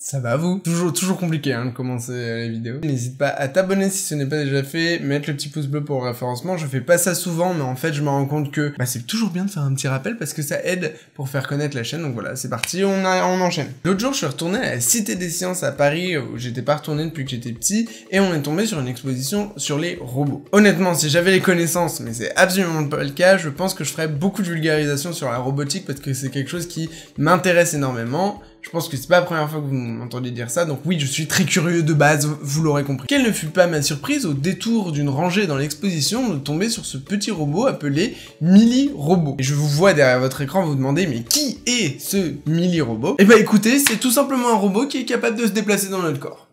Ça va vous? Toujours compliqué de commencer la vidéo. N'hésite pas à t'abonner si ce n'est pas déjà fait, mettre le petit pouce bleu pour le référencement. Je fais pas ça souvent, mais en fait je me rends compte que c'est toujours bien de faire un petit rappel parce que ça aide pour faire connaître la chaîne. Donc voilà, c'est parti, on enchaîne. L'autre jour je suis retourné à la Cité des Sciences à Paris, où j'étais pas retourné depuis que j'étais petit, et on est tombé sur une exposition sur les robots. Honnêtement, si j'avais les connaissances, mais c'est absolument pas le cas, je pense que je ferais beaucoup de vulgarisation sur la robotique parce que c'est quelque chose qui m'intéresse énormément. Je pense que c'est pas la première fois que vous m'entendez dire ça, donc oui, je suis très curieux de base, vous l'aurez compris. Quelle ne fut pas ma surprise au détour d'une rangée dans l'exposition de tomber sur ce petit robot appelé Millie Robot. Et je vous vois derrière votre écran vous demander, mais qui est ce Millie Robot? Eh bah écoutez, c'est tout simplement un robot qui est capable de se déplacer dans notre corps.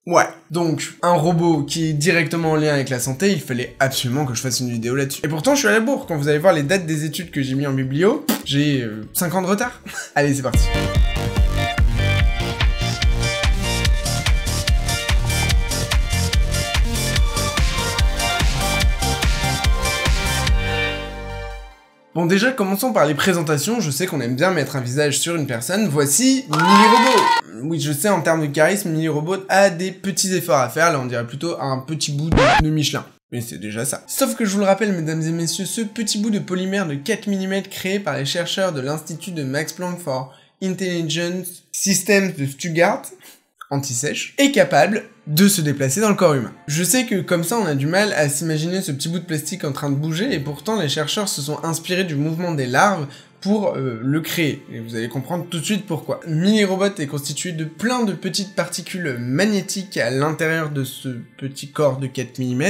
Ouais, donc un robot qui est directement en lien avec la santé, il fallait absolument que je fasse une vidéo là-dessus. Et pourtant je suis à la bourre, quand vous allez voir les dates des études que j'ai mis en biblio, j'ai 5 ans de retard. Allez, c'est parti. Bon, déjà, commençons par les présentations. Je sais qu'on aime bien mettre un visage sur une personne. Voici Millie Robot. Oui, je sais, en termes de charisme, Millie Robot a des petits efforts à faire. Là, on dirait plutôt un petit bout de Michelin. Mais c'est déjà ça. Sauf que je vous le rappelle, mesdames et messieurs, ce petit bout de polymère de 4 mm créé par les chercheurs de l'Institut de Max Planck for Intelligent Systems de Stuttgart, anti-sèche, est capable de se déplacer dans le corps humain. Je sais que comme ça on a du mal à s'imaginer ce petit bout de plastique en train de bouger, et pourtant les chercheurs se sont inspirés du mouvement des larves pour le créer, et vous allez comprendre tout de suite pourquoi. Millie Robot est constitué de plein de petites particules magnétiques à l'intérieur de ce petit corps de 4 mm,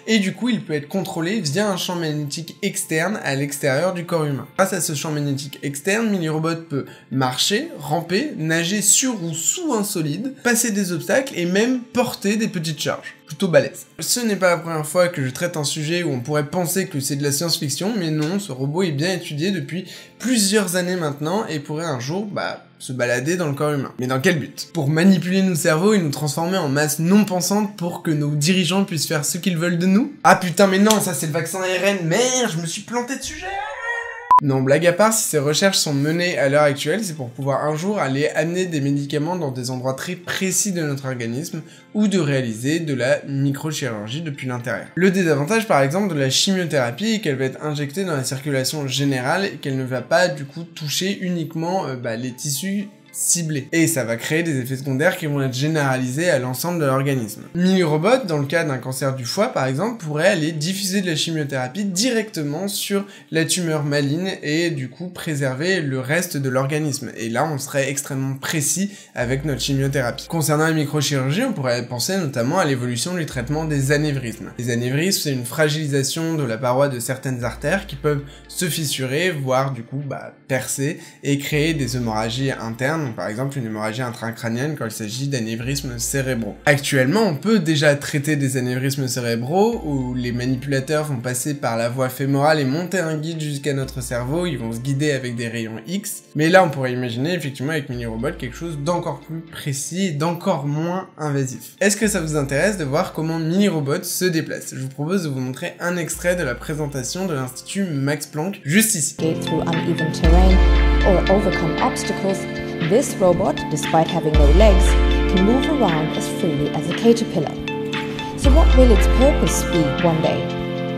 et du coup il peut être contrôlé via un champ magnétique externe à l'extérieur du corps humain. Grâce à ce champ magnétique externe, Millie Robot peut marcher, ramper, nager sur ou sous un solide, passer des obstacles et même porter des petites charges. Plutôt balèze. Ce n'est pas la première fois que je traite un sujet où on pourrait penser que c'est de la science-fiction, mais non, ce robot est bien étudié depuis plusieurs années maintenant et pourrait un jour, se balader dans le corps humain. Mais dans quel but? Pour manipuler nos cerveaux et nous transformer en masse non pensante pour que nos dirigeants puissent faire ce qu'ils veulent de nous? Ah putain, mais non, ça c'est le vaccin ARN, merde, je me suis planté de sujet! Non, blague à part, si ces recherches sont menées à l'heure actuelle, c'est pour pouvoir un jour aller amener des médicaments dans des endroits très précis de notre organisme ou de réaliser de la microchirurgie depuis l'intérieur. Le désavantage par exemple de la chimiothérapie est qu'elle va être injectée dans la circulation générale et qu'elle ne va pas du coup toucher uniquement les tissus ciblés. Et ça va créer des effets secondaires qui vont être généralisés à l'ensemble de l'organisme. Millie Robot, dans le cas d'un cancer du foie par exemple, pourrait aller diffuser de la chimiothérapie directement sur la tumeur maligne et du coup préserver le reste de l'organisme. Et là on serait extrêmement précis avec notre chimiothérapie. Concernant la microchirurgie, on pourrait penser notamment à l'évolution du traitement des anévrismes. Les anévrismes, c'est une fragilisation de la paroi de certaines artères qui peuvent se fissurer, voire du coup percer et créer des hémorragies internes. Donc, par exemple une hémorragie intracrânienne quand il s'agit d'anévrismes cérébraux. Actuellement, on peut déjà traiter des anévrismes cérébraux où les manipulateurs vont passer par la voie fémorale et monter un guide jusqu'à notre cerveau, ils vont se guider avec des rayons X. Mais là, on pourrait imaginer effectivement avec Millie Robot quelque chose d'encore plus précis et d'encore moins invasif. Est-ce que ça vous intéresse de voir comment Millie Robot se déplace? Je vous propose de vous montrer un extrait de la présentation de l'Institut Max Planck, juste ici. Through uneven terrain or overcome obstacles. This robot, despite having no legs, can move around as freely as a caterpillar. So what will its purpose be one day?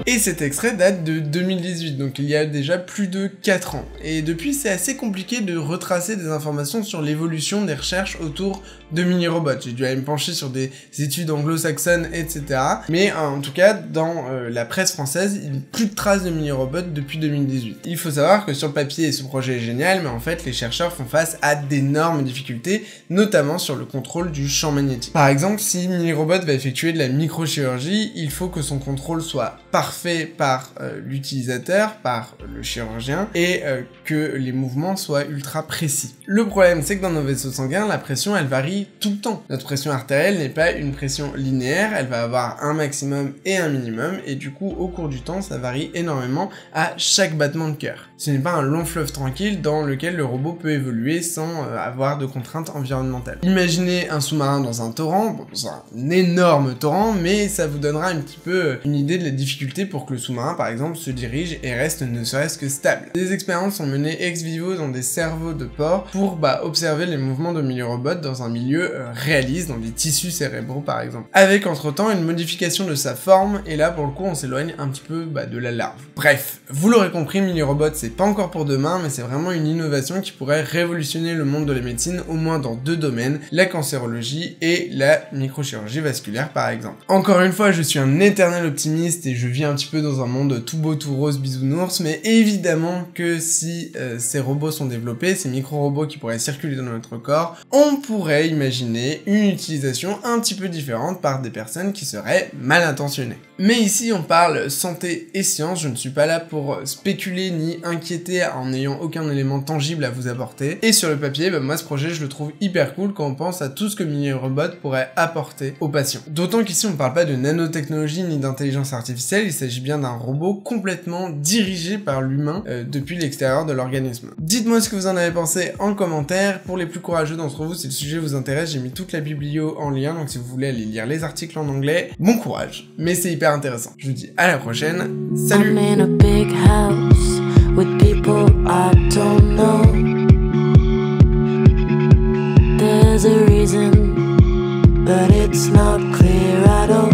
Et cet extrait date de 2018, donc il y a déjà plus de 4 ans. Et depuis, c'est assez compliqué de retracer des informations sur l'évolution des recherches autour de Millie Robot. J'ai dû aller me pencher sur des études anglo-saxonnes, etc. Mais en tout cas, dans la presse française, il n'y a plus de traces de Millie Robot depuis 2018. Il faut savoir que sur le papier, ce projet est génial, mais en fait, les chercheurs font face à d'énormes difficultés, notamment sur le contrôle du champ magnétique. Par exemple, si Millie Robot va effectuer de la microchirurgie, il faut que son contrôle soit parfait par l'utilisateur, par le chirurgien, et que les mouvements soient ultra précis. Le problème, c'est que dans nos vaisseaux sanguins, la pression, elle varie tout le temps. Notre pression artérielle n'est pas une pression linéaire, elle va avoir un maximum et un minimum, et du coup, au cours du temps, ça varie énormément à chaque battement de cœur. Ce n'est pas un long fleuve tranquille dans lequel le robot peut évoluer sans avoir de contraintes environnementales. Imaginez un sous-marin dans un torrent, bon, dans un énorme torrent, mais ça vous donnera un petit peu une idée de la difficulté utiliser pour que le sous-marin par exemple se dirige et reste ne serait-ce que stable. Des expériences sont menées ex vivo dans des cerveaux de porc pour observer les mouvements de mini-robots dans un milieu réaliste, dans des tissus cérébraux par exemple. Avec entre-temps une modification de sa forme, et là pour le coup on s'éloigne un petit peu de la larve. Bref, vous l'aurez compris, mini-robot c'est pas encore pour demain, mais c'est vraiment une innovation qui pourrait révolutionner le monde de la médecine, au moins dans 2 domaines, la cancérologie et la microchirurgie vasculaire par exemple. Encore une fois, je suis un éternel optimiste et je vis un petit peu dans un monde tout beau, tout rose, bisounours, mais évidemment que si ces robots sont développés, ces micro-robots qui pourraient circuler dans notre corps, on pourrait imaginer une utilisation un petit peu différente par des personnes qui seraient mal intentionnées. Mais ici on parle santé et science, je ne suis pas là pour spéculer ni inquiéter en n'ayant aucun élément tangible à vous apporter. Et sur le papier, moi ce projet je le trouve hyper cool quand on pense à tout ce que mini-robot pourrait apporter aux patients. D'autant qu'ici on parle pas de nanotechnologie ni d'intelligence artificielle, il s'agit bien d'un robot complètement dirigé par l'humain depuis l'extérieur de l'organisme. Dites-moi ce que vous en avez pensé en commentaire. Pour les plus courageux d'entre vous, si le sujet vous intéresse, j'ai mis toute la biblio en lien, donc si vous voulez aller lire les articles en anglais, bon courage. Mais c'est hyper intéressant. Je vous dis à la prochaine. Salut! I'm in a big house with people I don't know. There's a reason, but it's not clear at all.